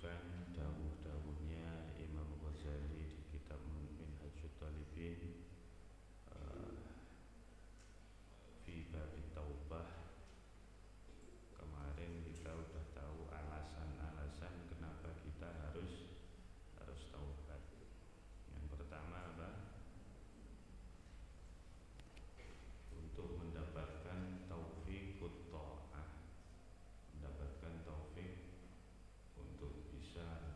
meneruskan dawuh-dawuhnya Imam Ghazali di kitab Minhajut Talibin fi babit taubah. Kemarin kita udah tahu alasan-alasan kenapa kita harus taubat. Yang pertama apa? Untuk mendapatkan taufiqut tha'ah, mendapatkan taufik untuk bisa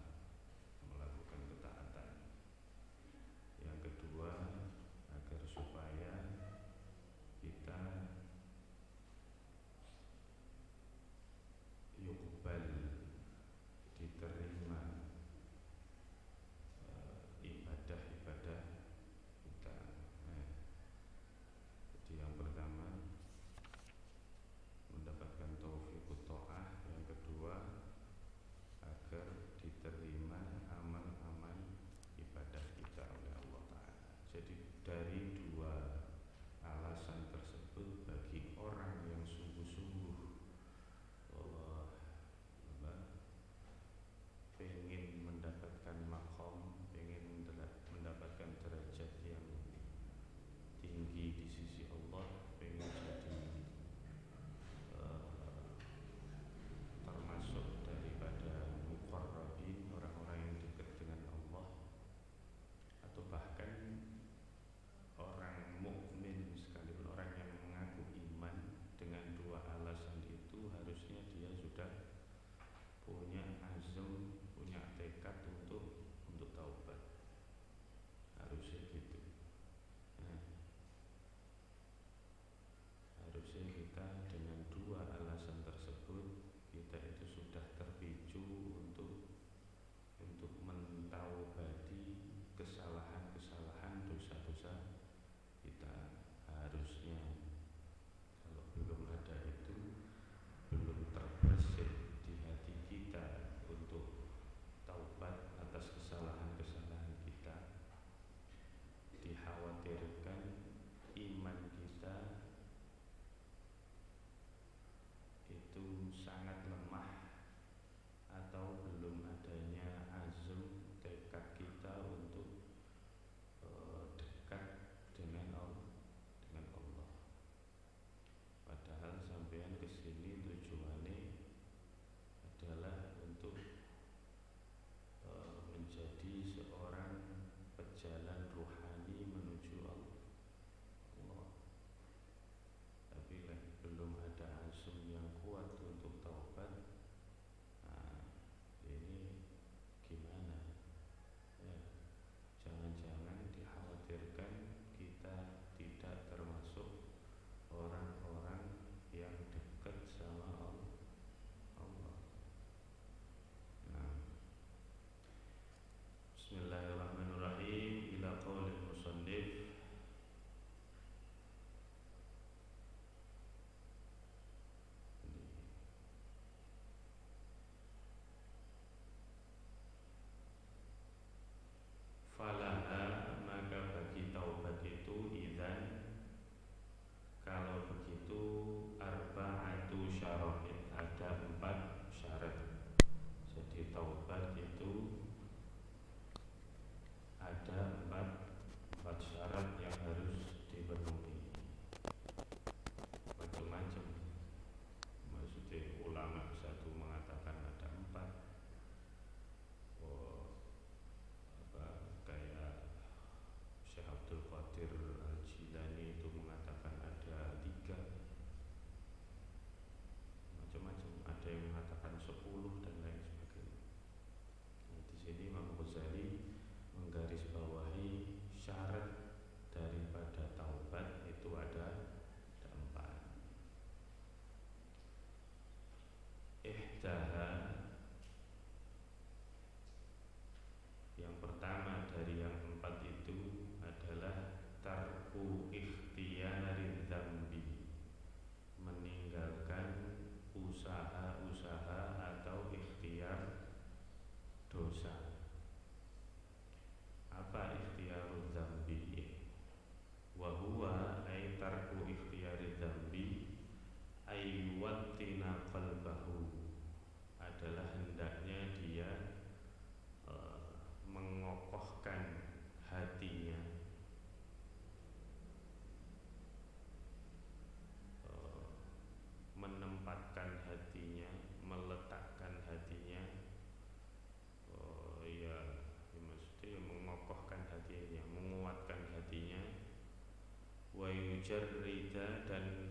yujarrida dan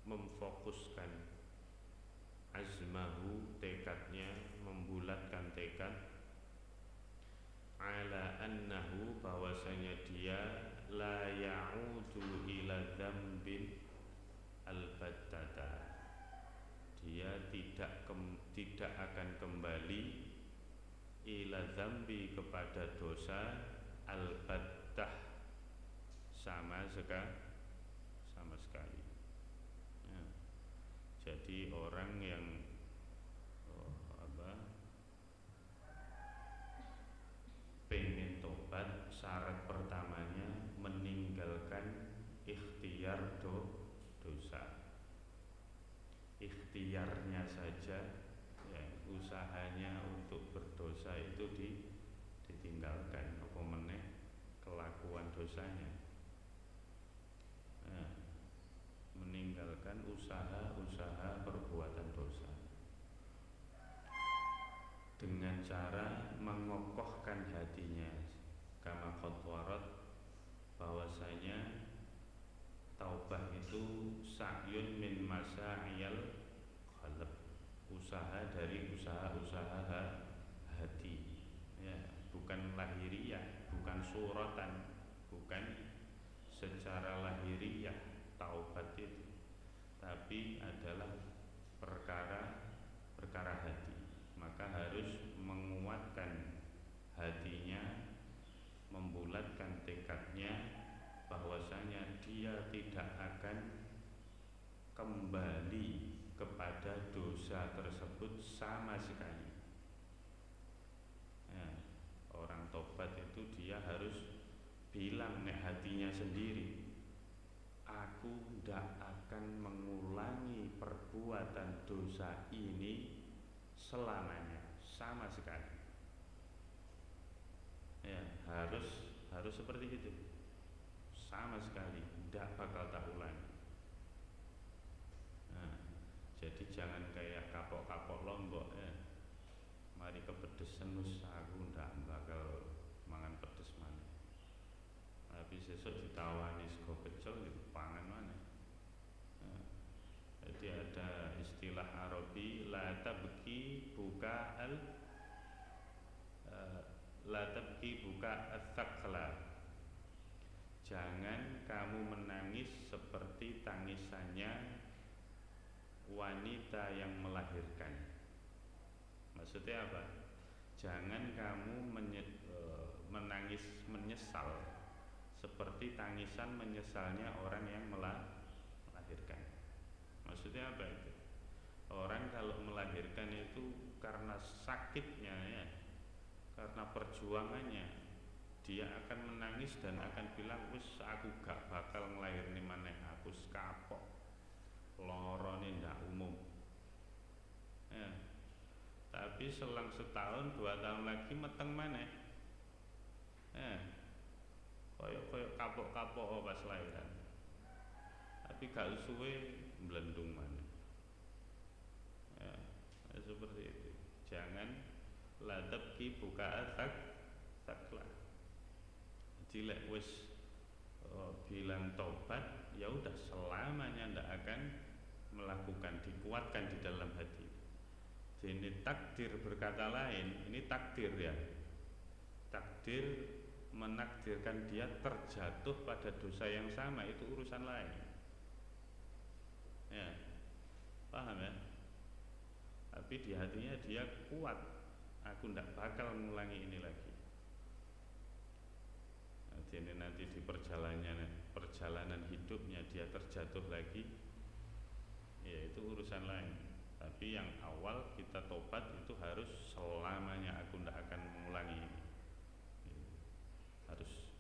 memfokuskan azmahu tekadnya, membulatkan tekad ala annahu bahwasanya dia la ya'udu ila dzambin albattata, dia tidak akan kembali ila dzambi kepada dosa albattah sama sekali. Ya. Jadi orang yang pengen tobat, syarat pertamanya meninggalkan ikhtiar dosa. Ikhtiarnya saja, ya, usahanya untuk berdosa itu ditinggalkan, apa meneh kelakuan dosanya. Nah, meninggalkan usaha-usaha perbuatan dosa dengan cara mengokohkan hatinya, kama qadwarat, bahwasanya taubah itu sa'yun min masa'iyal qalb, usaha dari usaha-usaha hati, ya, bukan lahiriah, bukan suratan, bukan secara lahiriah taubat itu, tapi adalah perkara hati. Maka harus menguatkan hatinya, membulatkan tekadnya bahwasanya dia tidak akan kembali kepada dosa tersebut sama sekali. Ya, orang tobat itu dia harus bilang nek hatinya sendiri, aku tidak akan mengulangi perbuatan dosa ini selamanya, sama sekali. Ya, harus seperti itu, sama sekali, tidak bakal tak ulangi. Nah, jadi jangan kayak kapok-kapok lombok, ya. Mari kepedesan wis aku ndak bakal mangan pedes maneh. Tapi sesuk ditawani sego pecel dipangan maneh. Nah, jadi ada istilah Arabi, la tabki buka as-sakla. Jangan kamu menangis seperti tangisannya wanita yang melahirkan. Maksudnya apa? Jangan kamu menangis menyesal seperti tangisan menyesalnya orang yang melahirkan. Maksudnya apa itu? Orang kalau melahirkan itu karena sakitnya, ya, karena perjuangannya, dia akan menangis dan akan bilang, wis aku gak bakal ngelahirni maneh, aku kapok, lorone ndak umum. Ya. Tapi selang setahun 2 tahun lagi meteng maneh. Koyok kapok-kapok pas lahiran. Tapi gak suwe mblendung maneh. Ya, seperti itu. Jangan la tabki buka sakla. Jadi lek wis bilang tobat, ya udah selamanya ndak akan melakukan, dikuatkan di dalam hati. Ini takdir berkata lain, ini takdir, ya. Takdir menakdirkan dia terjatuh pada dosa yang sama, itu urusan lain. Ya, paham ya? Tapi di hatinya dia kuat, aku ndak bakal mengulangi ini lagi. Jadi nanti di perjalanan hidupnya dia terjatuh lagi, ya itu urusan lain. Tapi yang awal kita tobat itu harus selamanya aku ndak akan mengulangi ini.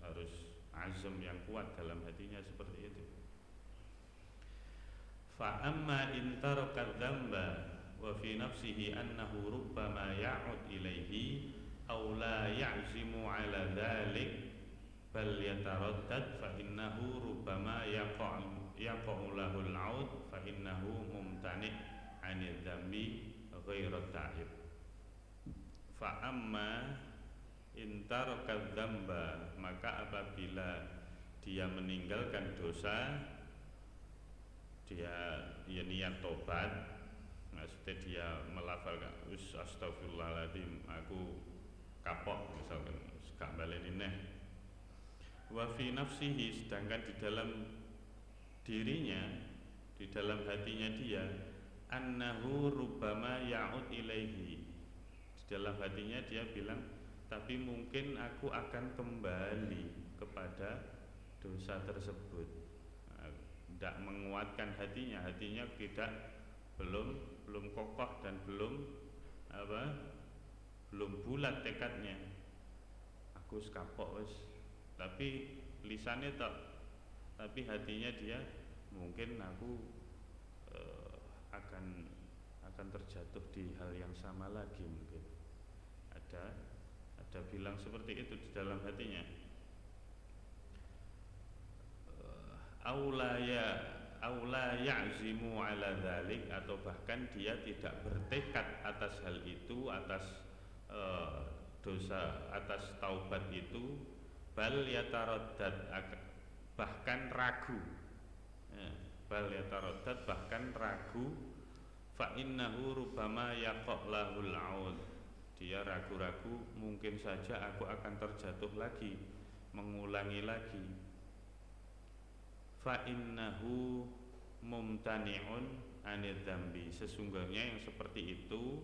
Harus azam yang kuat dalam hatinya seperti itu. Fa amma in taraka dzamba wa fi nafsihi annahu rubbama ya'ud ilaihi aw la ya'zimu 'ala dzalik bal yataraddad fa innahu rubbama yaqa'u lahu al-'aud fa innahu mumtani' 'anil dzambi ghairu ta'ib. Fa amma intaraka dzamba, maka apabila dia meninggalkan dosa, dia niat tobat, maksudnya dia melafalkan astagfirullahaladzim, aku kapok misalkan gak baleni neh. Wa fi nafsihi, sedangkan di dalam dirinya, di dalam hatinya dia, annahu rubbama ya'ud ilaihi, di dalam hatinya dia bilang, tapi mungkin aku akan kembali kepada dosa tersebut. Tidak menguatkan hatinya tidak belum kokoh dan belum bulat tekadnya. Aku kapok wis, tapi lisannya tak, tapi hatinya dia mungkin aku akan terjatuh di hal yang sama lagi, mungkin ada bilang seperti itu di dalam hatinya. Aula ya'zimu ala dzalik, atau bahkan dia tidak bertekad atas hal itu, atas dosa, atas taubat itu, bal yataraddad, bahkan ragu, bal yataraddad, bahkan ragu, fa innahu rubbama yaqallahul 'aud, dia ragu-ragu, mungkin saja aku akan terjatuh lagi, mengulangi lagi. Fa innahu mumtani'un anid dzambi, sesungguhnya yang seperti itu,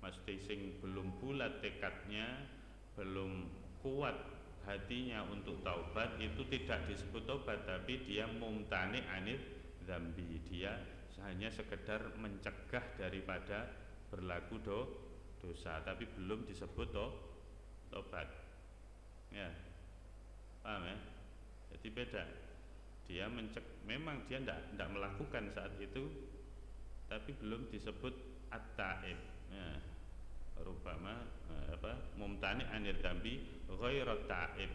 maksudnya sing belum bulat tekadnya, belum kuat hatinya untuk taubat, itu tidak disebut taubat, tapi dia mumtani' anid dzambi, dia hanya sekedar mencegah daripada berlaku dosa, tapi belum disebut taubat. Ya, paham ya? Jadi beda. Dia memang dia tidak melakukan saat itu, tapi belum disebut at-taib. Ya. Rubama mumtani anir dambi ghairat taib.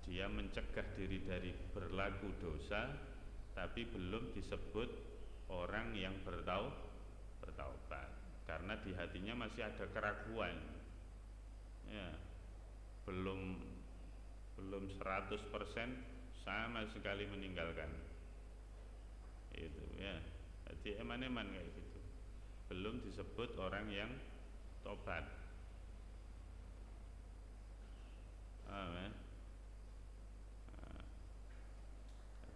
Dia mencegah diri dari berlaku dosa, tapi belum disebut orang yang bertaubat, karena di hatinya masih ada keraguan. Ya. Belum 100% sama sekali meninggalkan itu, ya. Jadi eman-eman kayak gitu, belum disebut orang yang tobat. Amin.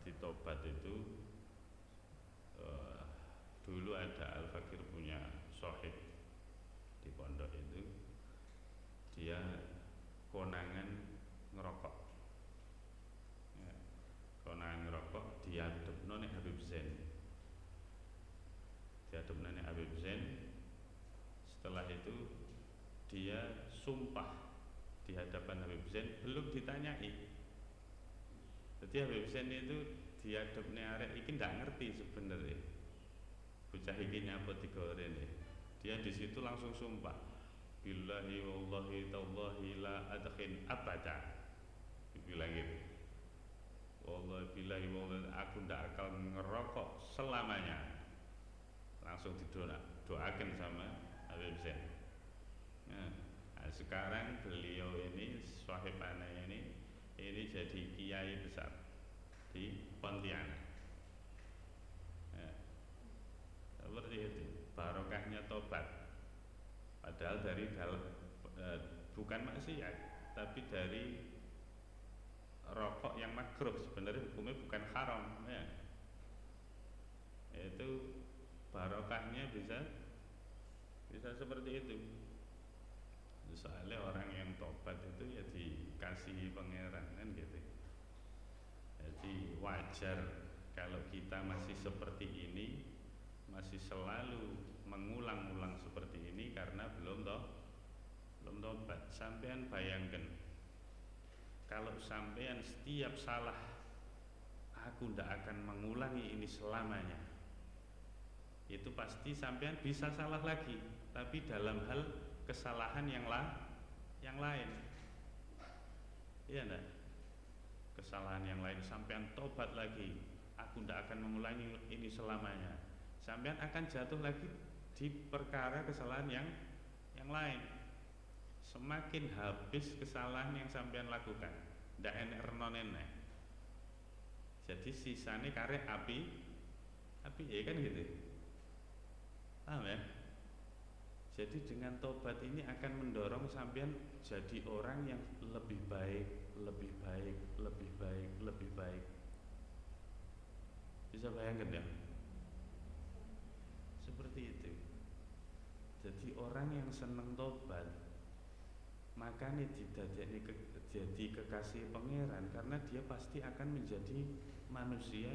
Jadi tobat itu dulu ada Al-Fakir punya sohib di pondok itu, dia konangan ngerokok, ya, konangan ngerokok, diadepno nek Habib Zain, setelah itu dia sumpah di hadapan Habib Zain, belum ditanyai. Jadi Habib Zain itu diadepne arek iki ndak ngerti sebenarnya bocah iki nyapa digorene, dia di situ langsung sumpah, billahi wallahi tallahi la adkhin abada, dibilang gitu, wallahi billahi wallahi aku ndak akan ngerokok selamanya, langsung doakan sama Habib Zain. Nah, sekarang beliau ini sahib aneh ini jadi kiai besar di Pontianak. Seperti itu barokahnya tobat, padahal dari bukan maksiat, tapi dari rokok yang makruh, sebenarnya hukumnya bukan haram, ya. Itu barokahnya bisa seperti itu. Soalnya orang yang tobat itu ya dikasih pangeran, kan gitu. Jadi wajar kalau kita masih seperti ini, masih selalu mengulang-ulang seperti ini, karena belum tobat. Sampean bayangkan, kalau sampean setiap salah, aku tidak akan mengulangi ini selamanya, itu pasti sampean bisa salah lagi, tapi dalam hal kesalahan yang lain, iya enggak? Kesalahan yang lain, sampean tobat lagi, aku tidak akan mengulangi ini selamanya, sampean akan jatuh lagi di perkara kesalahan yang lain. semakin habis kesalahan yang sampean lakukan, ndak enek renone. Jadi sisane karek api ya kan gitu. Paham ya? Jadi dengan tobat ini akan mendorong sampean jadi orang yang lebih baik, lebih baik, lebih baik, lebih baik. Bisa bayangkan ya? Seperti itu. Jadi orang yang seneng tobat, makanya jadi kekasih pangeran, karena dia pasti akan menjadi manusia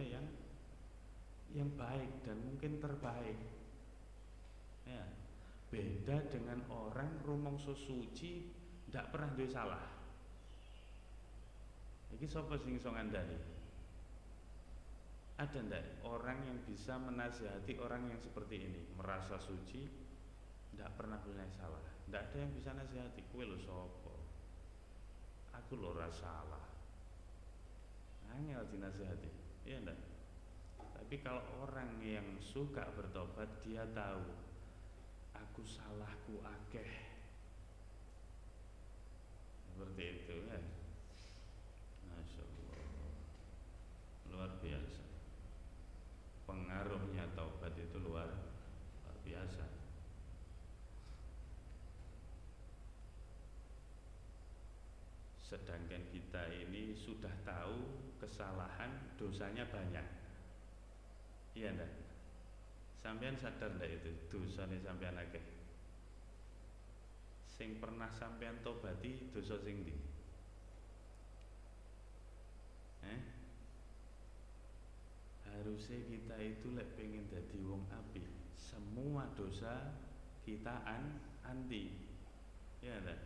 yang baik dan mungkin terbaik. Ya. Beda dengan orang rumangsa suci ndak pernah duwe salah. Iki sapa sing iso ngandani? Ada ndak orang yang bisa menasihati orang yang seperti ini, merasa suci, ndak pernah punya salah? Ndak ada yang bisa nasihati. Kowe lho sapa? Aku lho ora salah. Angel dinasihati. Iya ndak? Tapi kalau orang yang suka bertobat, dia tahu aku salahku akeh. Seperti itu ya. Masya Allah, luar biasa. Pengaruhnya taubat itu luar biasa. Sedangkan kita ini sudah tahu kesalahan, dosanya banyak. Iya enggak? Sampean sadar enggak itu dosanya sampean akeh? Sing pernah sampean tobati dosa sing ndi? Harusnya kita itu lek pengen dadi wong apik, semua dosa kita anti. Ya enggak?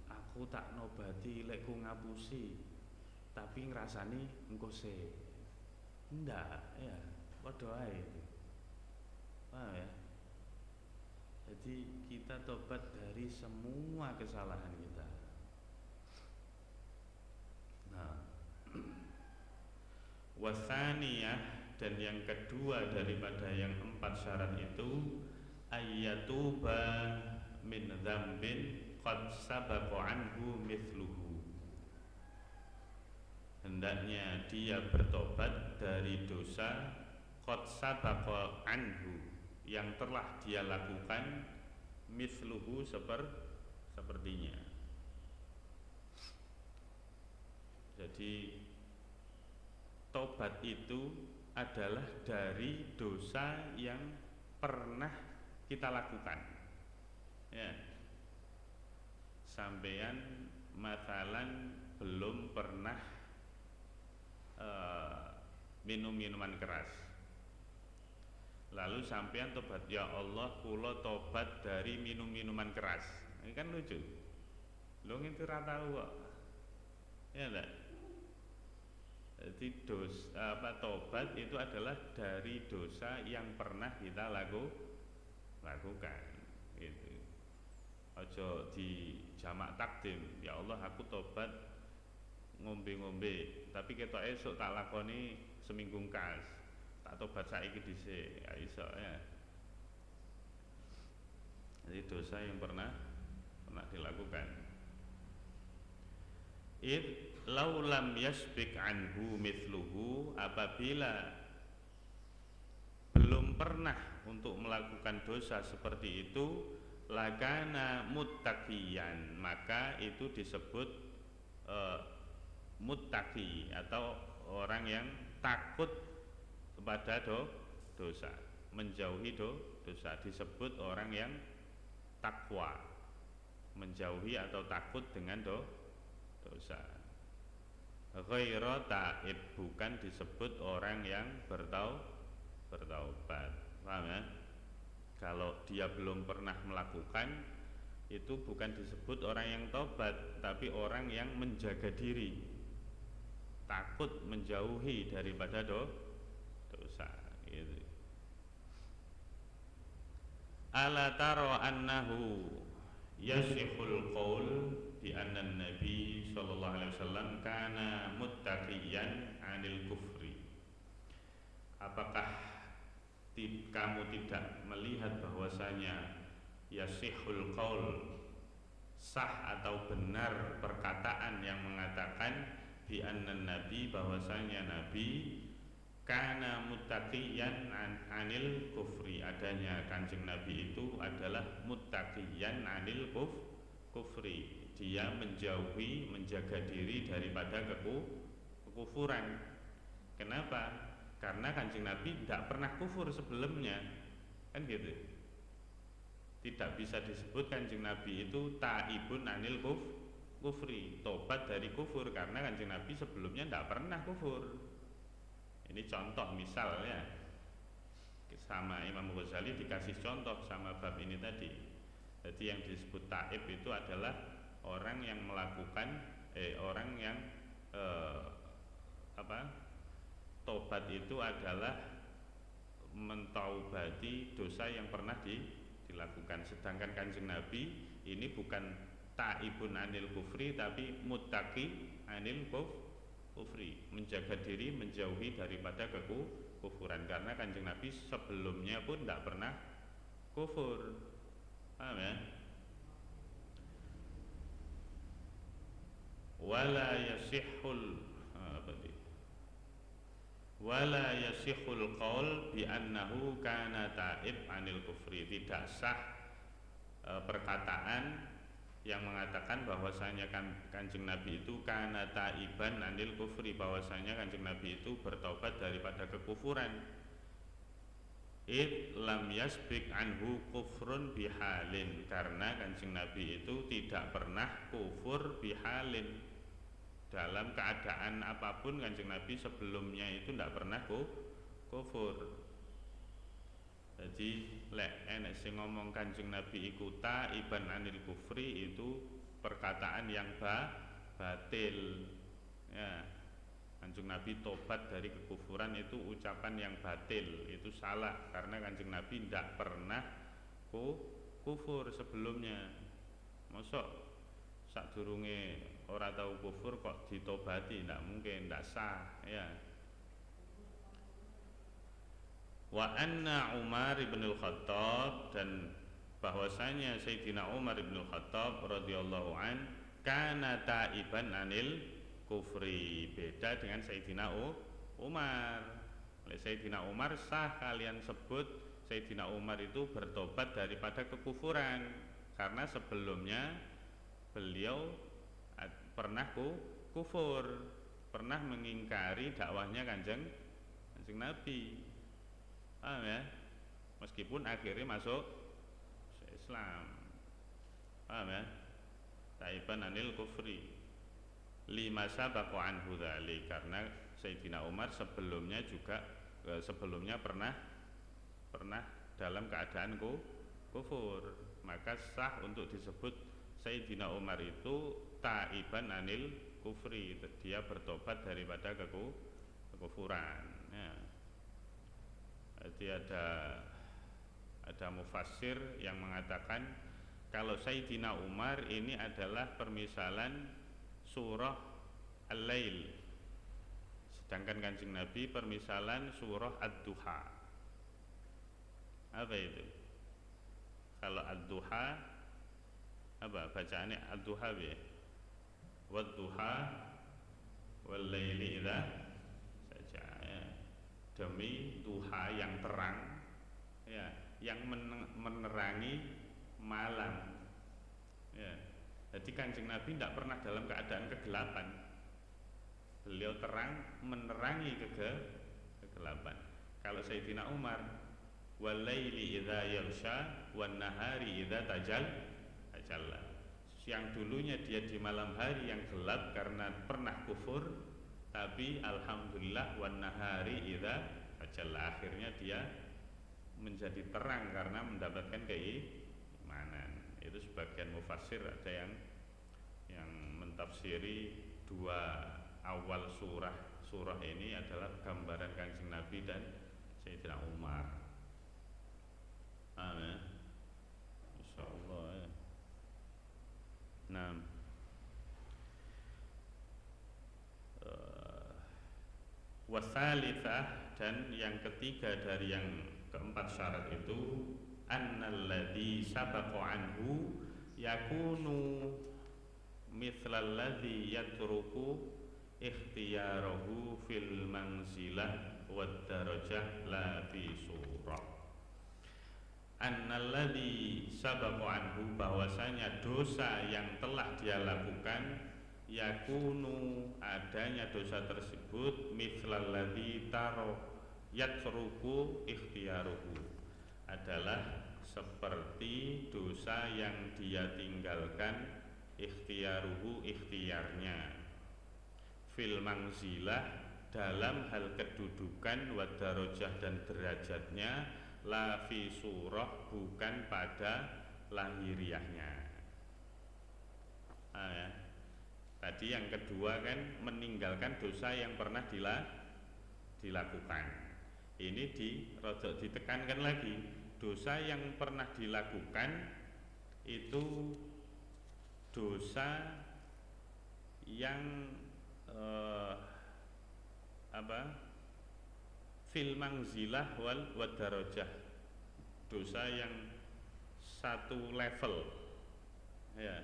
Aku tak nobati lek ku ngapusi, tapi ngrasani engko se. Ndak, ya, padha ae itu. Paham ya? Jadi kita tobat dari semua kesalahan kita. Nah, wasaniyah, dan yang kedua daripada yang 4 syarat itu, ayyatuba min dzambin qad sabaqa anhu mithluhu. Hendaknya dia bertobat dari dosa qad sabaqa anhu, yang telah dia lakukan, mithluhu sepertinya. Jadi tobat itu adalah dari dosa yang pernah kita lakukan. Ya. Sampean masalan belum pernah minum minuman keras. Lalu sampean tobat, ya Allah, kula tobat dari minum minuman keras. Ini kan lucu. Lho ngerti ra tau kok. Ya enggak? Jadi tobat itu adalah dari dosa yang pernah kita lakukan. Gitu. Ojo di jamak takdim, ya Allah aku tobat ngombe-ngombe, tapi ketok esuk tak lakoni seminggu kas, tak tobat saiki dhisik, ya iso ya. Jadi dosa yang pernah dilakukan. Laulam yasbik anhu mithluhu, apabila belum pernah untuk melakukan dosa seperti itu, lakana muttaqiyan, maka itu disebut muttaqi atau orang yang takut kepada dosa, menjauhi dosa, disebut orang yang takwa, menjauhi atau takut dengan dosa. Ghairu taib, bukan disebut orang yang bertaubat. Paham ya? Kalau dia belum pernah melakukan, itu bukan disebut orang yang taubat, tapi orang yang menjaga diri, takut menjauhi daripada dosa. Gitu. Ala taro annahu yasihul qaul bi anna Nabi sallallahu alaihi wasallam kana muttaqiyan 'anil kufri. Apakah kamu tidak melihat bahwasanya yasihul qaul, sah atau benar perkataan yang mengatakan bi annan nabi, bahwasanya nabi kana muttaqiyan anil kufri, adanya kanjeng nabi itu adalah muttaqiyan anil kufri, dia menjauhi, menjaga diri daripada kekufuran. Kenapa? Karena kanjeng nabi tidak pernah kufur sebelumnya, kan gitu. Tidak bisa disebut kanjeng nabi itu taibun anil kufri, tobat dari kufur, karena kanjeng nabi sebelumnya tidak pernah kufur. Ini contoh misalnya, sama Imam Ghazali dikasih contoh sama bab ini tadi. Jadi yang disebut taib itu adalah orang yang melakukan orang yang tobat itu adalah mentaubati dosa yang pernah dilakukan. Sedangkan kanjeng nabi ini bukan taibun anil kufri, tapi muttaqi anil kufri, menjaga diri, menjauhi daripada kekufuran, karena kanjeng nabi sebelumnya pun tidak pernah kufur. Paham ya? Wala yasihul qaul bi annahu kana taib anil kufri, tidak sah perkataan yang mengatakan bahwasanya kanjeng nabi itu kana taiban anil kufri, bahwasanya kanjeng nabi itu bertobat daripada kekufuran. Lam yasbik anhu kufrun bihalin, karena kanjeng nabi itu tidak pernah kufur bihalin, dalam keadaan apapun kanjeng nabi sebelumnya itu tidak pernah kufur. Jadi lek enek sing ngomong kanjeng nabi iku taiban anil kufri, itu perkataan yang batil ya. Kanjeng nabi tobat dari kekufuran itu ucapan yang batil, itu salah, karena kanjeng nabi tidak pernah kufur sebelumnya. Mosok sadurunge ora tahu kufur kok ditobati, tidak mungkin, tidak sah ya. Wa anna Umar ibn al-Khattab, dan bahwasanya Sayyidina Umar ibn al-Khattab radhiyallahu an kana taiban anil kufri, beda dengan Sayyidina Umar. Sayyidina Umar sah kalian sebut Sayyidina Umar itu bertobat daripada kekufuran, karena sebelumnya beliau pernah kufur, pernah mengingkari dakwahnya kanjeng Nabi. Paham ya? Meskipun akhirnya masuk Islam. Paham ya? Taiban anil kufri lima sabaqa anhu dzalik, karena Sayyidina Umar sebelumnya juga pernah dalam keadaan kufur, maka sah untuk disebut Sayyidina Umar itu taiban anil kufri, dia bertobat daripada kekufuran ya. Jadi ada mufassir yang mengatakan kalau Sayyidina Umar ini adalah permisalan surah Al-Lail, sedangkan kanjeng Nabi permisalan surah Ad-Duha. Apa itu? Kalau Ad-Duha apa bacaannya? Ad-Duha ya, Wad-Duha wal-laili idza saja ya. Demi duha yang terang ya, yang menerangi malam ya. Jadi kanjeng Nabi tidak pernah dalam keadaan kegelapan, beliau terang menerangi kegelapan. Kalau Sayyidina Umar walaili idza yaghsha wan nahari idza tajalla, yang dulunya dia di malam hari yang gelap karena pernah kufur, tapi alhamdulillah wan nahari idza tajalla, akhirnya dia menjadi terang karena mendapatkan keimanan. Itu sebagian mufassir ada yang mentafsiri dua awal surah ini adalah gambaran kanjeng Nabi dan Sayyidina Umar. Amin. Insyaallah ya. Nah, wasalitsah, dan yang ketiga dari yang keempat syarat itu annalladzi sabaqa anhu yakunu mithlal ladzi yatruku ikhtiyarahu fil manzilah wad darajah la fi surah. Annalladzi sabaqa anhu, bahwasanya dosa yang telah dia lakukan, yakunu adanya dosa tersebut, mithlal ladzi yatruku ikhtiyaruhu, adalah seperti dosa yang dia tinggalkan, ikhtiyaruhu ikhtiarnya, fil manzilah dalam hal kedudukan, wa darajah dan derajatnya, la fi surah bukan pada lahiriahnya. Ya. Tadi yang kedua kan meninggalkan dosa yang pernah dilakukan. Ini rodok ditekankan lagi, dosa yang pernah dilakukan itu dosa yang fil manzilah wal wadarojah, dosa yang satu level ya.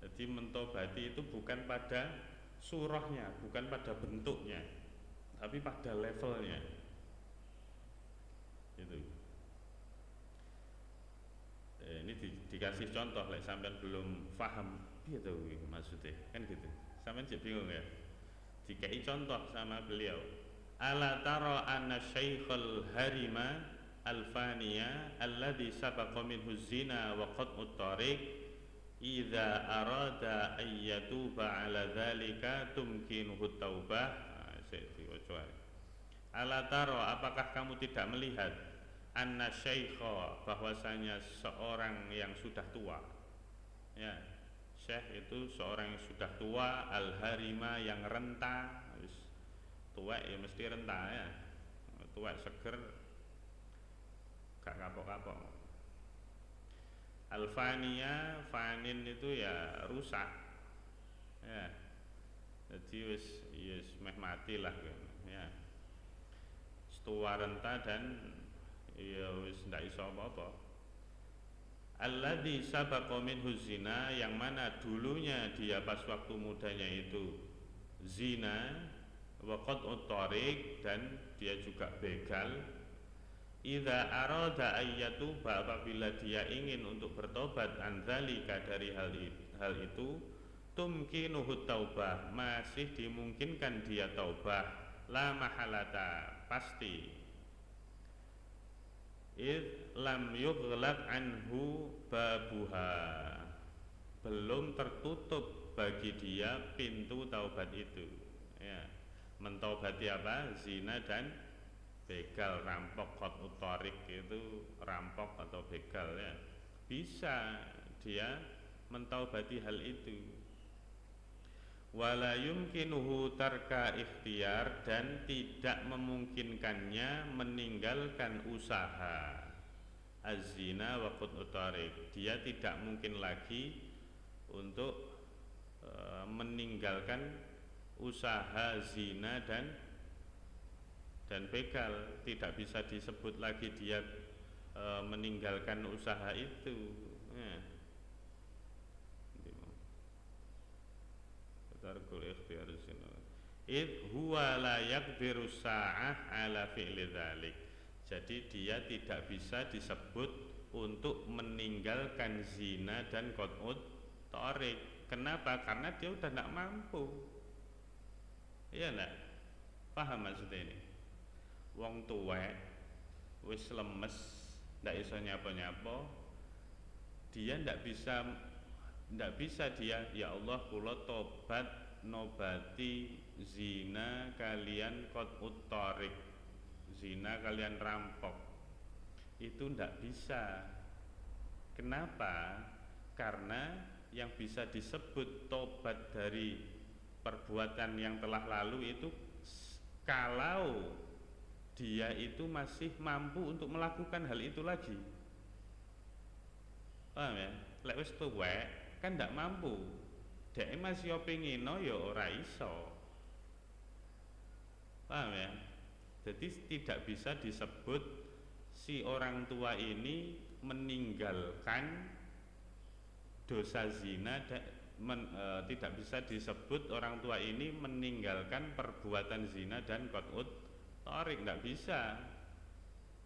Jadi mentobati itu bukan pada surahnya, bukan pada bentuknya, tapi pada levelnya itu. Ini dikasih contoh, like sampean belum paham gitu maksudnya kan gitu, sampean jadi bingung ya, dikai contoh sama beliau. Ala tara anna syaikhul harima al-faniya alladhi sabaqa minhu zina wa qat'ut tariq idza arada an yatuba ala dzalika tumkinuhu taubah. Ala tara, apakah kamu tidak melihat, anna syaikha, bahwasanya seorang yang sudah tua ya, syekh itu seorang yang sudah tua, al-harima yang renta, tua ya mesti renta ya, tua seger gak kapok-kapok. Al-faniya, fanin itu ya rusak ya, jadi wis meh mati lah ya, tua renta dan ya wis ndak iso apa-apa. Alladzi sabaqa minhu zina, yang mana dulunya dia pas waktu mudanya itu zina, wa qat'ut tariq, dan dia juga begal. Idza arada ayyatuba, apabila dia ingin untuk bertobat, anzalika, dari hal itu, tumkinuhu taubah, masih dimungkinkan dia taubah, la mahalata, pasti. Id lam yughlaq anhu babuha, belum tertutup bagi dia pintu taubat itu ya. Mentaubati apa? Zina dan begal, rampok, qat'ut tariq itu rampok atau begal ya, bisa dia mentaubati hal itu. Wala yumkinuhu tarka ikhtiar, dan tidak memungkinkannya meninggalkan usaha az-zina wa qat'ut tariq, dia tidak mungkin lagi untuk meninggalkan usaha zina dan begal, tidak bisa disebut lagi dia meninggalkan usaha itu ya. Tarkul ikhtiyar zina id huwa la yaqdiru sa'ah ala fi'li dzalik, jadi dia tidak bisa disebut untuk meninggalkan zina dan qat'ut tariq. Kenapa? Karena dia udah tidak mampu. Iya enggak? Paham maksudnya ini? Wong tuwek wis lemes, ndak iso nyapa-nyapa, dia ndak bisa dia, ya Allah kula tobat nobati zina kalian qat'ut tariq, zina kalian rampok, itu ndak bisa. Kenapa? Karena yang bisa disebut tobat dari perbuatan yang telah lalu itu kalau dia itu masih mampu untuk melakukan hal itu lagi. Paham ya? Lek wis tuwek kan ndak mampu, dhek masih pengino ya ora iso. Paham ya? Jadi tidak bisa disebut si orang tua ini meninggalkan dosa zina tidak bisa disebut orang tua ini meninggalkan perbuatan zina dan qat'ut thariq, tidak bisa,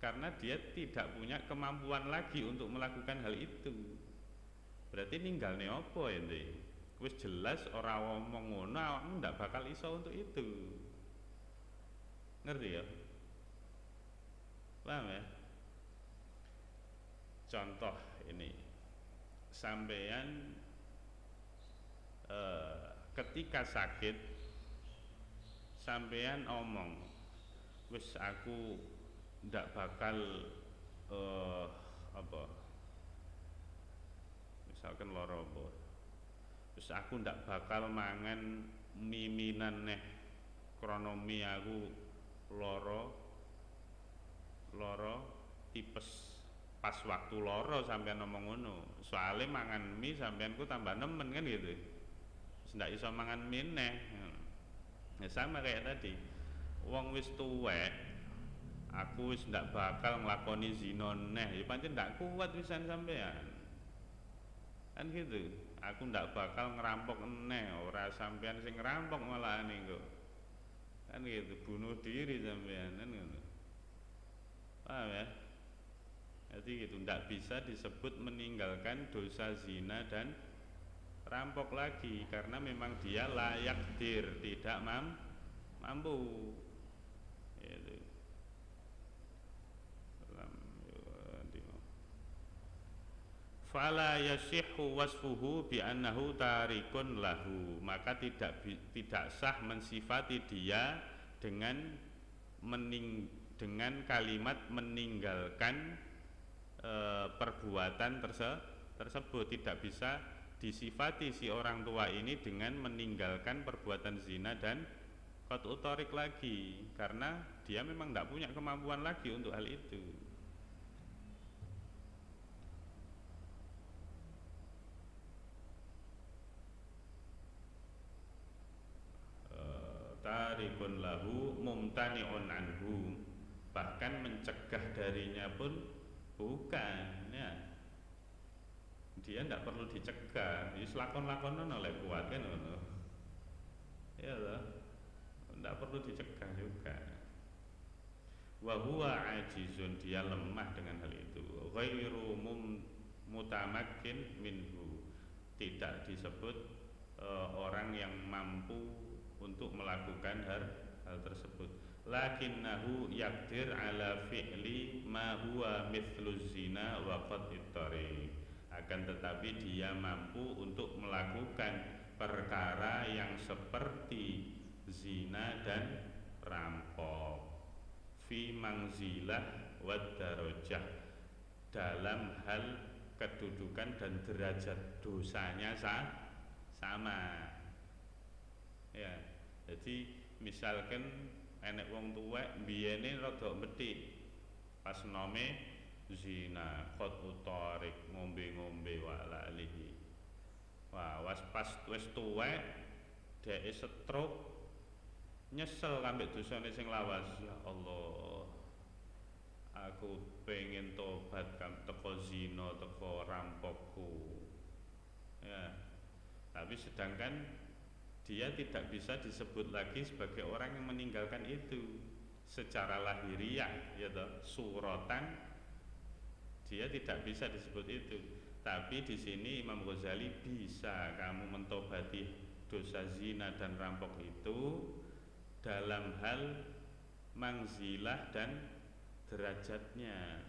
karena dia tidak punya kemampuan lagi untuk melakukan hal itu. Berarti ninggalne apa ya ndek? Wis jelas ora ngomong ngono, awakmu ndak bakal iso untuk itu. Ngerti ya? Paham ya? Contoh ini, sampeyan ketika sakit sampeyan omong, wis aku ndak bakal apa? Misalkan lara apa? Wis aku ndak bakal mangan miminan neh krana mi aku lara tipes. Pas waktu lara sampean ngomong ngono, soalnya mangan mie sampean ku tambah nemen kan gitu. Ndak iso mangan mie neh. Ya sama kayak tadi, wong wis tuwek, aku wis ndak bakal nglakoni zina neh, ya pancen ndak kuat pisan sampean. Kan gitu. Aku ndak bakal ngerampok neh, ora sampean sing ngerampok malahan kok. Kan gitu, bunuh diri sampean kan gitu. Paham ya? Jadi gitu, tidak bisa disebut meninggalkan dosa zina dan rampok lagi, karena memang dia layak tidak mampu. Gitu. Fala yasihhu wasfuhu bi annahu tarikun lahu, maka tidak sah mensifati dia dengan kalimat meninggalkan perbuatan tersebut. Tidak bisa disifati si orang tua ini dengan meninggalkan perbuatan zina dan qat'ut thariq lagi, karena dia memang tidak punya kemampuan lagi untuk hal itu. Tarikun lahu mumtani'un anhu, bahkan mencegah darinya pun bukan ya. Dia tidak perlu dicegah, ya lakon-lakon oleh kuat kan ngono. Ya loh, tidak perlu dicegah juga. Wa huwa ajizun, dia lemah dengan hal itu. Ghairu mutamakkin minhu, tidak disebut orang yang mampu untuk melakukan hal tersebut. Lakinnahu yakdir ala fi'li ma huwa mithlu zina wa qat'it thariq, akan tetapi dia mampu untuk melakukan perkara yang seperti zina dan rampok, fi manzilah wa darajah, dalam hal kedudukan dan derajat dosanya sama ya. Jadi misalkan enek wong tuwek biyene rada methik, pas nome zina, qat'ut thariq, ngombe-ngombe wala alihi. Wah, pas wis tuwek dhek stroke, nyesel kambek dosane sing lawas. Ya Allah, aku pengen tobat teko zina, teko rampokku. Ya. Tapi sedangkan dia tidak bisa disebut lagi sebagai orang yang meninggalkan itu secara lahiriah, ya toh, suratan dia tidak bisa disebut itu. Tapi di sini Imam Ghazali bisa kamu mentobati dosa zina dan rampok itu dalam hal manzilah dan derajatnya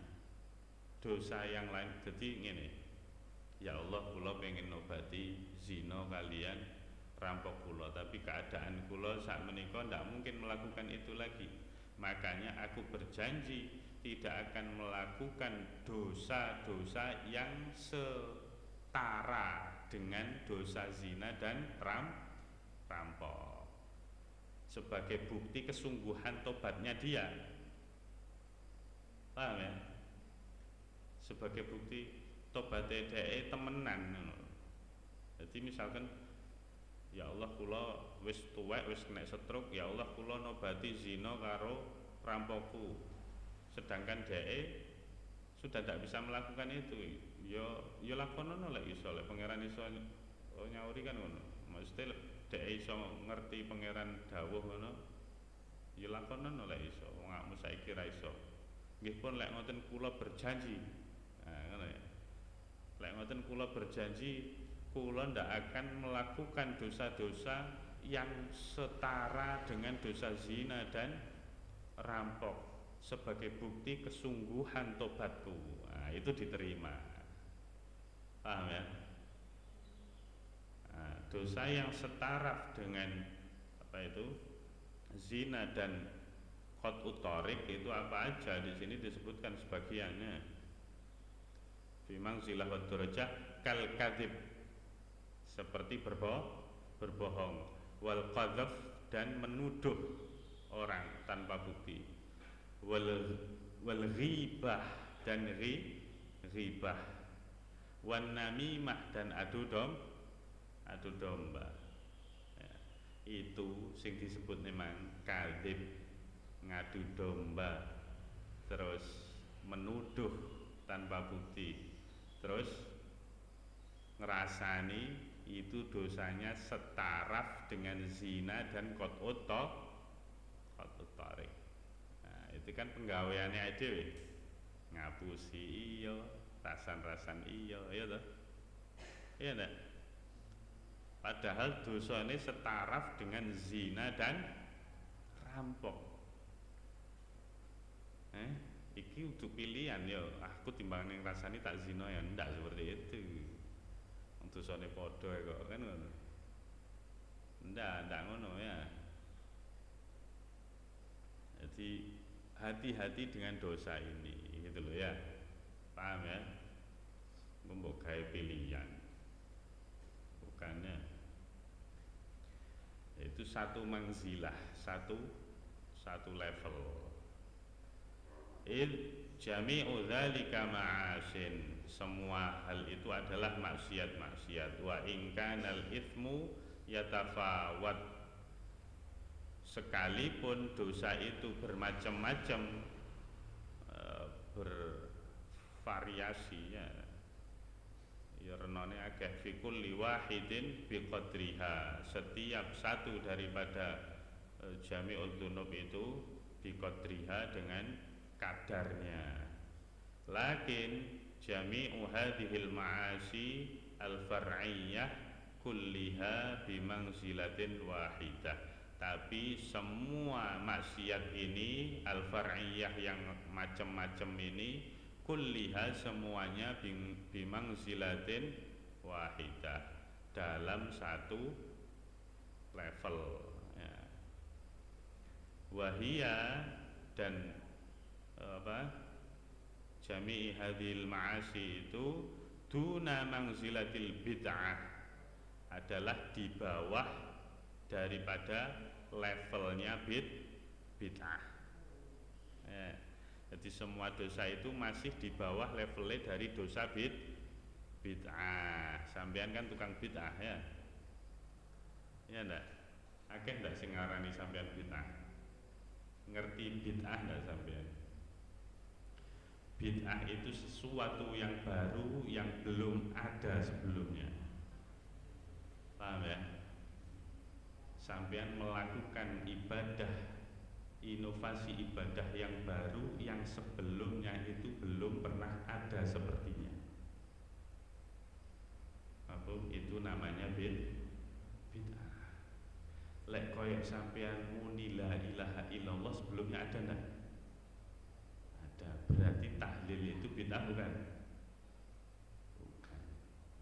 dosa yang lain. Jadi ngene, ya Allah, kula pengen nobati zina kalian rampok kula, tapi keadaan kula saat menika ndak mungkin melakukan itu lagi. Makanya aku berjanji tidak akan melakukan dosa-dosa yang setara dengan dosa zina dan rampok, sebagai bukti kesungguhan tobatnya dia. Paham ya? Sebagai bukti tobatnya dia temenan. Jadi misalkan, ya Allah, kula wis tuwek, wis kena stroke, ya Allah kula nobati zina karo rampokku. Sedangkan dhek sudah tidak bisa melakukan itu, yo lakonono lek iso, lek pangeran iso nyauri kan ngono. Maksudnya dek iso ngerti pangeran dawuh ngono, yo lakonono lek iso. Wong akmu saiki ra iso. Nggih pun lek ngoten kula berjanji. Nah, ngono ya. Lek ngoten kula berjanji kula ndak akan melakukan dosa-dosa yang setara dengan dosa zina dan rampok sebagai bukti kesungguhan tobatku. Nah, itu diterima. Paham ya? Nah, dosa yang setara dengan apa itu? Zina dan qat'ut thariq itu apa aja di sini disebutkan sebagiannya. Bimang zilah wa durajah kal kadhib, seperti berbohong, wal qadzaf, dan menuduh orang tanpa bukti, wal ghibah, dan ghibah, wan namimah, dan adu domba. Ya, itu sing disebut memang kadzib, ngadu domba, terus menuduh tanpa bukti, terus ngerasani itu dosanya setaraf dengan zina dan qat'ut thariq. Nah, itu kan penggaweane dhewe. Ngapusi iya, rasan-rasan iya, ya toh? Iya ndak? Padahal dosane setaraf dengan zina dan rampok. Iki untuk pilihan ya, aku timbang ning rasani tak zina ya ndak seperti itu. Dosane padha kok kan ngono. Ndak ngono ya. Jadi hati-hati dengan dosa ini gitu loh ya. Paham ya? Mbok gawe pilihan. Bukannya itu satu manzilah, satu level. Jami'u dzalika ma'asin, semua hal itu adalah maksiat-maksiat. Wa in kanal itsmu yatafawat, sekalipun dosa itu bermacam-macam, bervariasi ya. Ya renone akeh fi kulli wahidin biqadriha, setiap satu daripada jami'ul dzunub itu biqadriha dengan kadarnya. Lakin jami'u hadhil ma'asi al-far'iyyah kulliha bimangzilatin wahidah. Tapi semua maksiat ini al-far'iyyah yang macam-macam ini kulliha semuanya bimangzilatin wahidah, dalam satu level ya. Wahia, dan jami'i hadhil ma'asi itu duna mangzilatil bid'ah, adalah di bawah daripada levelnya bid'ah ya. Jadi semua dosa itu masih di bawah levelnya dari dosa bid'ah. Sampean kan tukang bid'ah ya. Ya ndak? Akeh ndak sing ngarani sampean bid'ah? Ngerti bid'ah ndak sampean? Bid'ah itu sesuatu yang baru yang belum ada sebelumnya. Paham ya? Sampean melakukan ibadah, inovasi ibadah yang baru yang sebelumnya itu belum pernah ada sepertinya. Apa? Itu namanya bid'ah. Lek koyok sampean muni la ilaha illallah sebelumnya ada ndak? Ada. Berarti tahlil itu bid'ah bukan? Bukan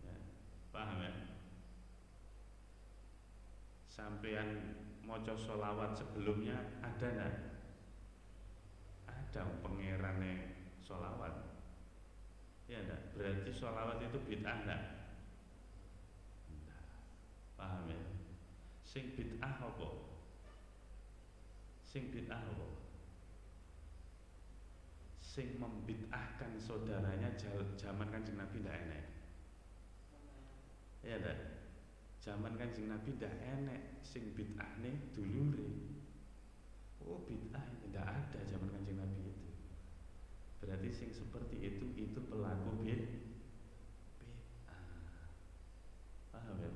ya. Paham ya? Sampean maca sholawat sebelumnya ada ndak? Ada, pangerane sholawat ya ndak? Berarti sholawat itu bid'ah ndak? Paham ya? Sing bid'ah apa? Sing bid'ah apa? Sing membid'ahkan saudaranya zaman Kanjeng Nabi ndak enek. Ya ndak? Zaman Kanjeng Nabi ndak enek sing bid'ahne dulure. Oh bid'ah itu ndak ada zaman Kanjeng Nabi itu. Berarti sing seperti itu pelaku bid'ah. Paham ya?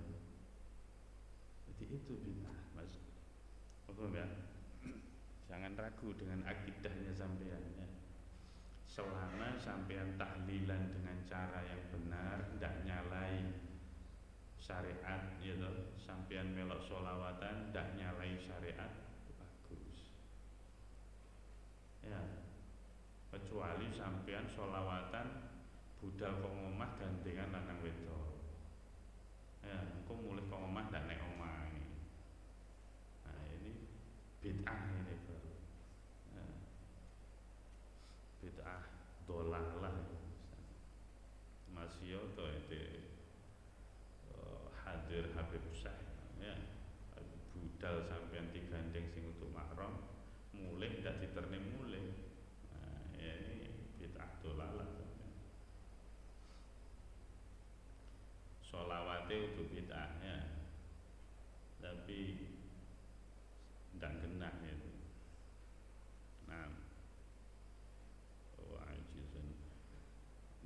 Jadi itu bid'ah, Mas. Paham ya? Jangan ragu dengan akidahnya sampean ya. Selama sampean tahlilan dengan cara yang benar, tidak nyalai syariat gitu, sampean melok sholawatan tidak nyalai syariat, bagus ya. Kecuali sampean sholawatan budal kok ngomah gandengan lanang wedok ya, engko mulih kok ngomah ndak nek omah ini. Nah ini bid'ah ini baru ya. Bid'ah dolalah masih to itu hadir Habib Syekh ya, budal sampean digandeng sing untuk mahram mulih ndak diternim mulih. Nah ya ini bid'ah dolalah. Sholawate untuk bid'ahnya tapi ndak genah itu. Nah ajizun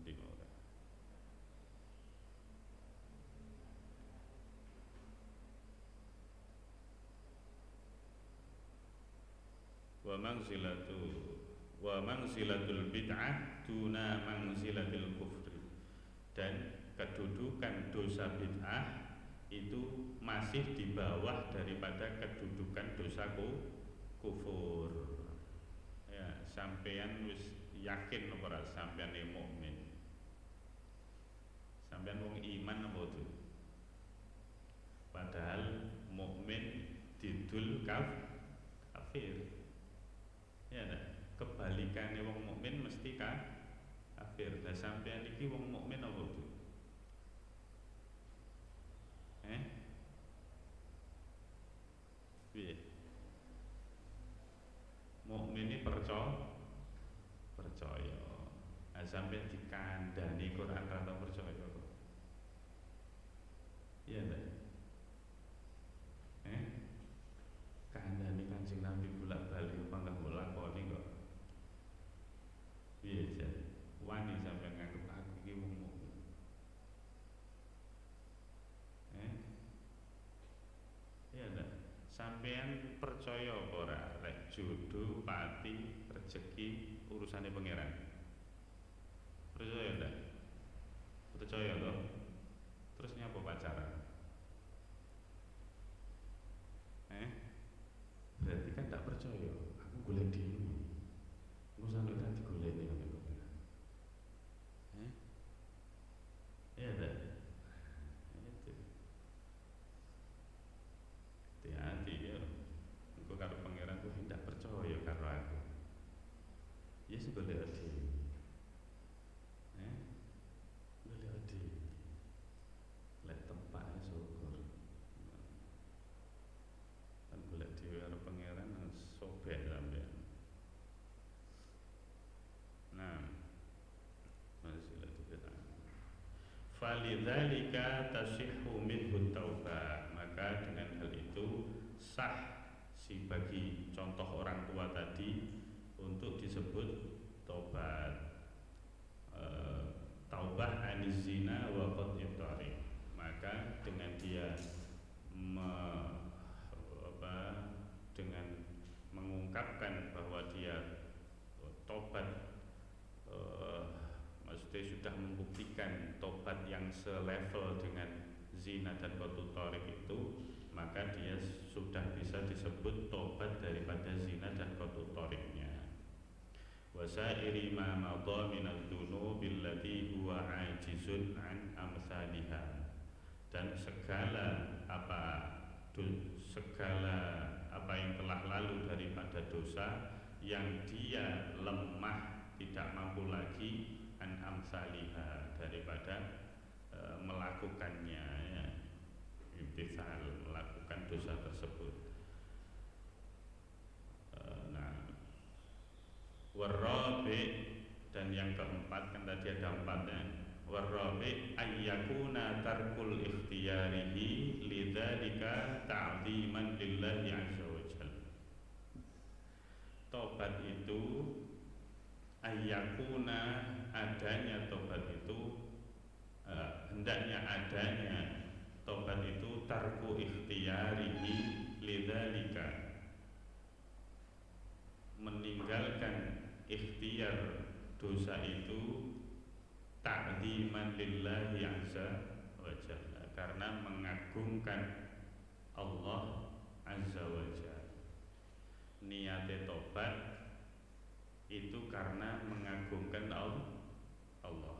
di ora. Wa manzilatul bid'ah duna manzilatil kufri. Dan kedudukan dosa bid'ah itu masih di bawah daripada kedudukan dosa kufur. Ya, sampean wis yakin ora sampean mukmin? Sampean wong iman apa tuh? Padahal mukmin didul kafir. Ya nah, kebalikannya wong mukmin mesti kafir. Lah sampean iki wong mukmin apa tuh? Piye? Mukmin ini percaya. Nah, sampean dikandani Quran ra tau percaya kok. Iya ndak? Kandani Kanjeng Nabi bolak-balik apa enggak mbok lakoni kok. Piye jan? Wani sampean nganggep aku iki wong mukmin. Iya ndak? Sampean percaya apa ora lek jodoh, pati, rezeki urusane pangeran? Percaya ndak? Percaya toh? Terus nyapa pacaran? Berarti kan tak percaya. Aku golek dhewe. Engko sampe tak digoleki karo pangeran. Iya ndak? Itu. Hati-hati ya. Engko karo pangeran ku tidak percaya karo aku. Ya sing golek dhewe. Golek dhewe. Lek tempatnya syukur. Kan golek dhewe karo pangeran sobek sampean. Nah, masih bid'ah. Falidzalika tasihhu minhu taubah. Maka dengan hal itu sah si bagi contoh orang tua tadi untuk disebut tobat. Taubah aniz zina wa qat'it thariq. Maka dengan dia dengan mengungkapkan bahwa dia tobat, maksudnya sudah membuktikan tobat yang selevel dengan zina dan qat'ut thariq itu, maka dia sudah bisa disebut tobat daripada zina dan qat'ut thariqnya. Wasairi ma madha minadz dzunubi allati huwa ajizun an amsalihha. Dan segala apa yang telah lalu daripada dosa yang dia lemah, tidak mampu lagi an amsalihha, daripada melakukannya ya. Imtithal, melakukan dosa tersebut. Warabi, dan yang keempat kan tadi ada empat ya. Warabi ayyakuna tarkul ikhtiyarihi lidzalika ta'ziman lillahi azza wa jalla. Tobat itu ayyakuna adanya tobat itu hendaknya adanya tobat itu tarku ikhtiyarihi lidzalika, meninggalkan ikhtiar dosa itu ta'ziman lillahi azza wa jalla, karena mengagungkan Allah azza wa jalla. Niate tobat itu karena mengagungkan Allah.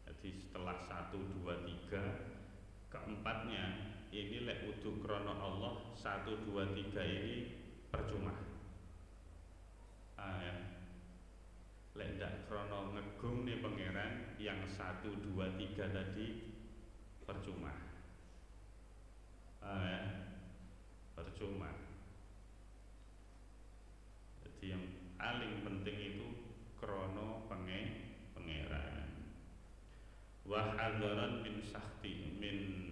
Jadi setelah 1, 2, 3, keempatnya ini lek udu krono Allah, 1, 2, 3 ini percuma. Ya. Lek ndak krono ngegung nih pangeran, yang 1, 2, 3 tadi percuma. Ya. Percuma. Jadi yang paling penting itu krono pangeran. Wa hadaran min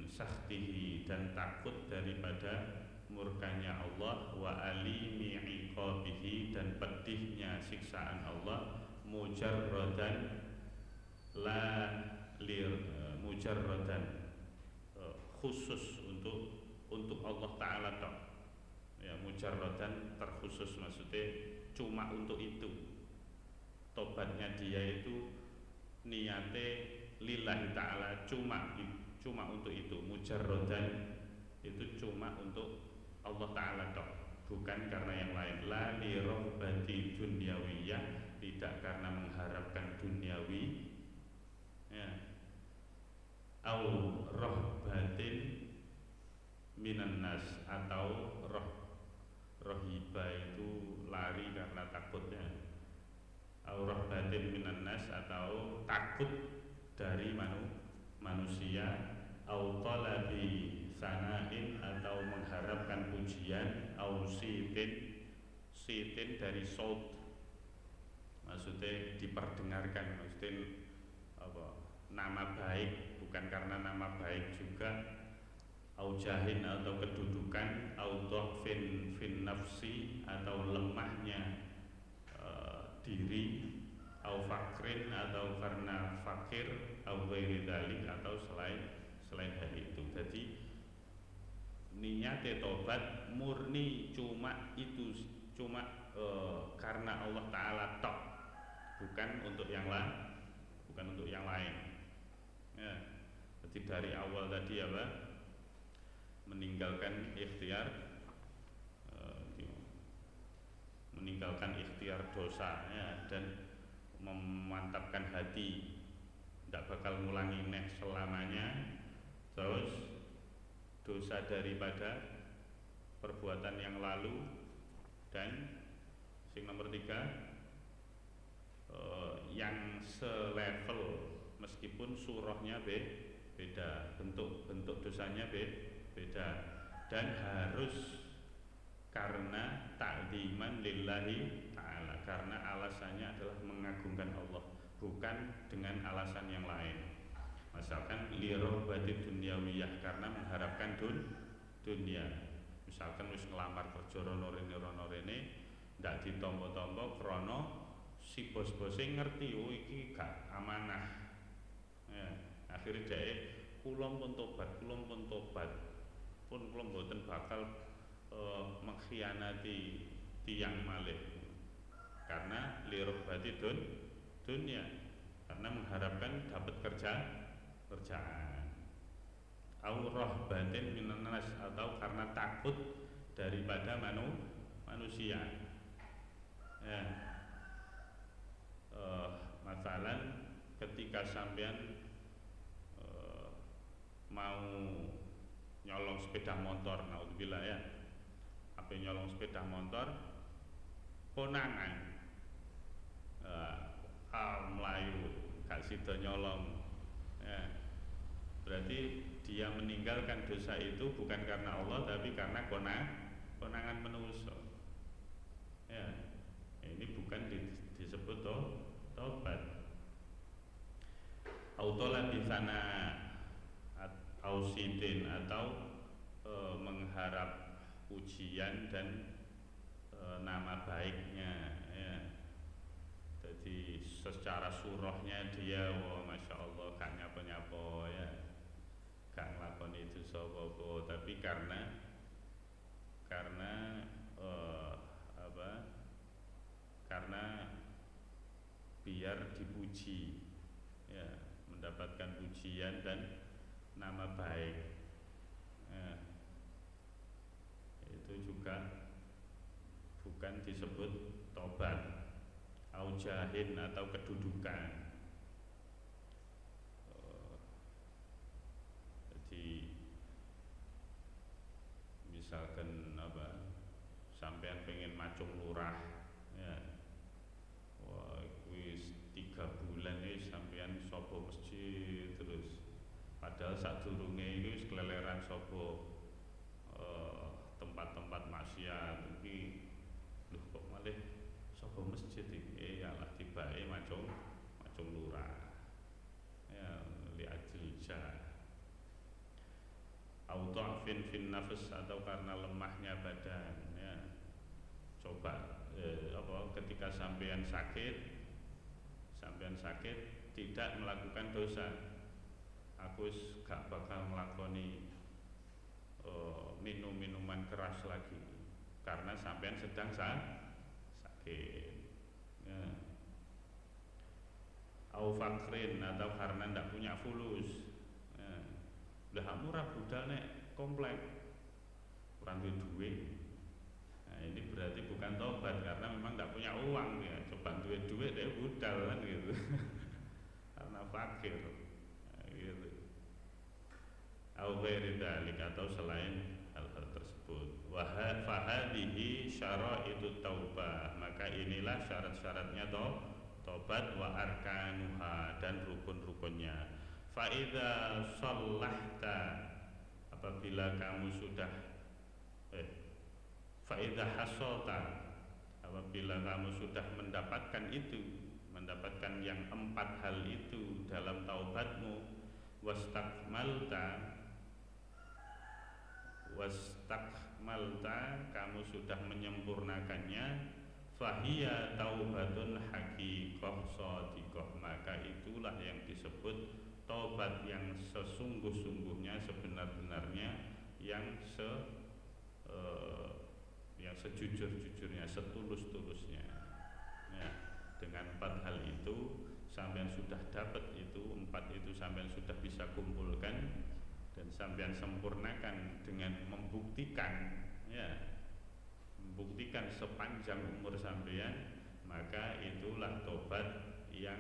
sakhtihi, dan takut daripada murkanya Allah, wa alimi iqabihi, dan pedihnya siksaan Allah, mujarradan khusus untuk Allah Ta'ala tok. Ya, mujarradan terkhusus, maksudnya cuma untuk itu. Tobatnya dia itu niate lillahi ta'ala, cuma untuk itu. Mujarradan itu cuma untuk Allah Ta'ala tok, bukan karena yang lain. La li rohbati dunyawiyah, tidak karena mengharapkan duniawi, ya. Au rohbatin minan nas, atau rohiba itu lari karena takutnya. Au rohbatin minan nas, atau takut dari manusia. Au talabi sana'in, atau mengharapkan pujian. Au sitin dari saut, maksudnya diperdengarkan, maksudnya apa, nama baik, bukan karena nama baik juga. Au jahin, atau kedudukan. Au dhafin fin nafsi, atau lemahnya diri. Au fakrin, atau karena fakir. Au ghairi dzalik, atau selain hal itu. Jadi niat tobat murni cuma karena Allah Ta'ala tok, bukan untuk yang lain, ya. Jadi dari awal tadi apa, meninggalkan ikhtiar dosa, ya, dan memantapkan hati tidak bakal ngulangi selamanya. Terus dosa daripada perbuatan yang lalu, dan yang nomor 3 yang selevel, meskipun surahnya beda, bentuk dosanya beda, dan harus karena ta'ziman lillahi ta'ala, karena alasannya adalah mengagungkan Allah, bukan dengan alasan yang lain. Misalkan lirohbati dunyawiyah, karena mengharapkan dunia. Misalkan wis ngelamar kerja rono rene ndak ditompo-tompo krono si bos-bose ngerti iki gak amanah, ya. Akhirnya dhek kula pun tobat pun kula mboten bakal mengkhianati tiang malih, karena lirohbati dunia, karena mengharapkan dapat kerjaan. Au rohbatin minan nas, atau karena takut daripada manusia, ya. Masalan ketika sampean mau nyolong sepeda motor, naudzubillah, ya, apa nyolong sepeda motor konangan, melayu gak sida nyolong, ya. Berarti dia meninggalkan dosa itu bukan karena Allah, tapi karena konangan manusia, ya. Ini bukan disebut tobat. Autola bisana ausidin, atau mengharap pujian dan nama baiknya, ya. Jadi secara surahnya dia, wah masya Allah gak nyapa-nyapa ya, gak nglakoni itu apa-apa, tapi karena apa? Karena biar dipuji, ya, mendapatkan pujian dan nama baik. Ya, itu juga bukan disebut tobat, aujahin atau kedudukan. Jadi misalkan apa, sampean pengen macung lurah, ya, wah wis 3 bulan wis sampean sopo masjid terus, padahal sadurunge iki wis keleleran sopo tempat-tempat maksiat iki, loh kok malih sopo masjid iki, ya lah tibake macung lurah, ya li ajil jah authafin fin nafs, atau karena lemahnya badan, ya. Coba ketika sampean sakit tidak melakukan dosa, aku gak bakal nglakoni minum minuman keras lagi karena sampean sedang sakit, ya. Au fakrin, atau karena ndak punya fulus, ya. Lah kamu ora budal nek komplek kurang duit. Nah, ini berarti bukan tobat karena memang tidak punya uang, ya. Coba duit dia budal kan gitu. Karena fakir, nah, gitu. Au ghairi dzalik, atau selain hal-hal tersebut. Wa fahadihi syaraitu taubah, maka inilah syarat-syaratnya tobat, wa arkanuha, dan rukun-rukunnya. Fa idza shallahta, apabila kamu sudah fa idza hasolta, apabila kamu sudah mendapatkan yang 4 hal itu dalam taubatmu, wastakmalta, kamu sudah menyempurnakannya, fahiya taubatun haqiqah shadiqah, maka itulah yang disebut taubat yang sesungguh-sungguhnya, sebenar-benarnya, yang sejujur-jujurnya, setulus-tulusnya, ya. Dengan 4 hal itu sampean sudah dapat itu, 4 itu sampean sudah bisa kumpulkan dan sampean sempurnakan dengan membuktikan, ya, membuktikan sepanjang umur sampean, maka itulah tobat yang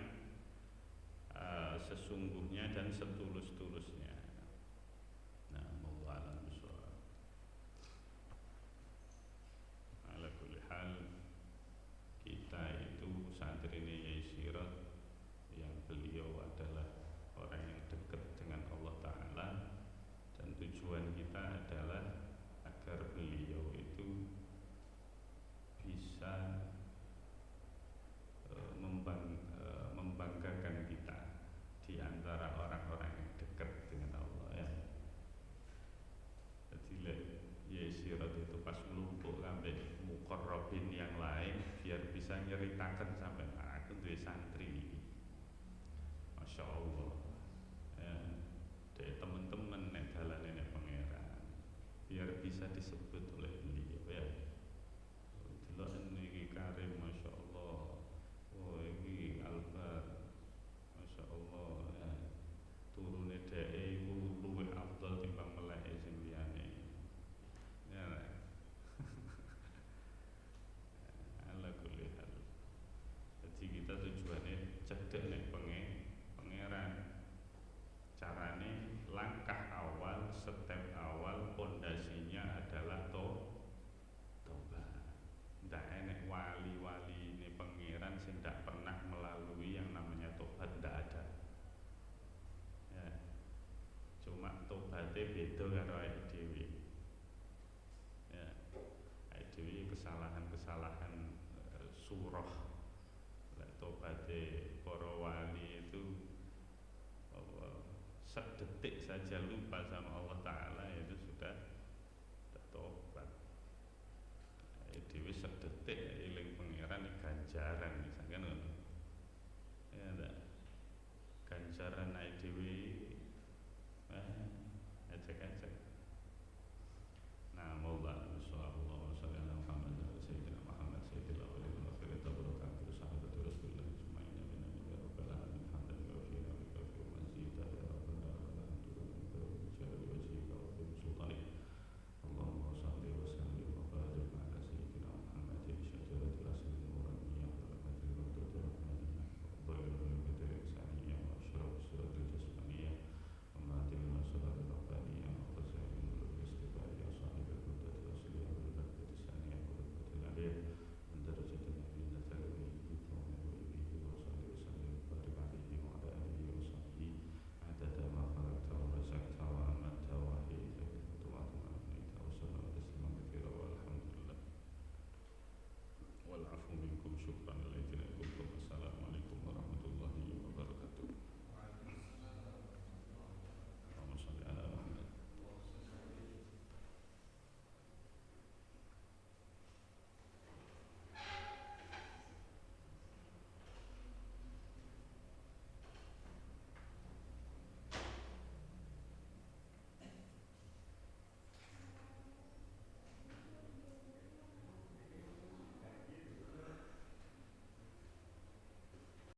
sesungguhnya dan setulus-tulusnya. Nah, wallahu a'lam bishawab. Ala kulli hal, kita itu santrinya Yai Sirot, yang beliau adalah orang yang dekat dengan Allah Ta'ala, dan tujuan kita adalah agar beliau itu bisa membanggakan kita di antara orang-orang yang dekat dengan Allah, ya. Jadi ya sirat itu pas melumpuk sampai muqarrabin yang lain, biar bisa nyeritakan sampai aku duwe santri, masya Allah, ya. Dari teman-teman nek dalane nek pangeran, biar bisa disebut oleh beliau, ya. Delok niki Karim, masya Allah, oh iki Albar, masya Allah, ya. Turune dhek iku luwih afdal timbang meleke sing liyane, ya. Ala kulli hal, jadi kita tujuannya cedek nek pangeran. Carane langkah awal, step awal, pondasinya adalah tobat. Ndak enek wali-wali ini pangeran sing ndak pernah melalui yang namanya tobat, ndak ada. Ya. Cuma tobatnya beda karo awake dhewe. Ya. Awake dhewe kesalahan-kesalahan surah. Lek tobatnya para wali itu sedetik saja lupa sama Allah Ta'ala, itu sudah tobat. Dewi sedetik eling pangeran ganjaran